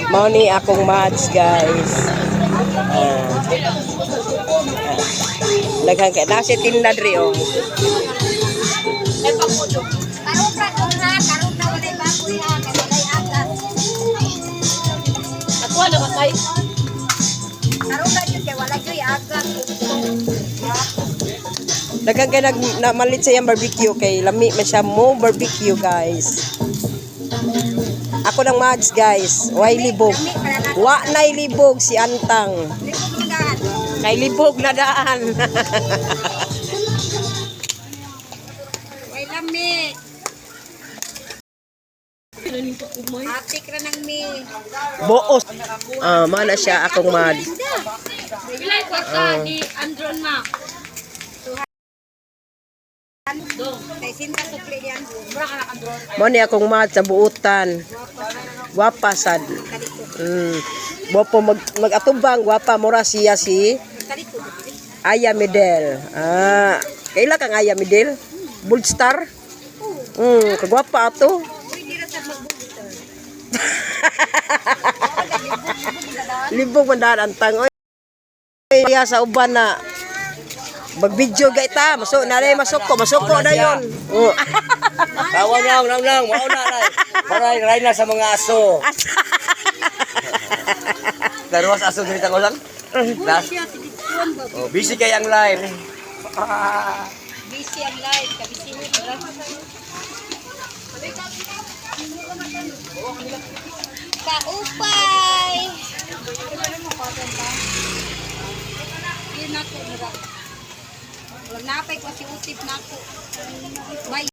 Mao ni akong mads guys. Daghang kay nasi tinda diri oh. Karong ra ko ha, karong na walay baboy ha, kay walay agas. Ako na matay. Karong ra jud kay walay joy agas. Daghang kay namalit sa iyang barbecue kay lami man siya mo barbecue guys. Ako ng mads guys, way libog. Wa nay libog si Antang. Libog na daan. Kay libog na daan. Way lami. Atik ra nang mi. Boos. Mana siya akong mads. Bilay kwarta ni Andron ma. Kay sinta sukli diyan. Mura ka na Andron. Mo ni akong mads sa buutan. Gwapa sad. Bopo mag-atubang gwapa mura siya si Kaliko. Aya Medel. Kaila kang Aya Medel? Bold Star? Kagwapa ato. Uy dira sa magbubutan. Libog man daan Antang. Oy, diya sa uban na mag-video gaita, masuk na rin, masuk ko na yun. Kawan lang, mauna ray. Maray na sa mga aso. Daruas aso dito ko lang. Siya tidituan ba? Oh, busy kay ang live. Busy ang live, kabisihin ra. Kaupay. Yun ako mura. Wala napay ko si utip nako. Bye.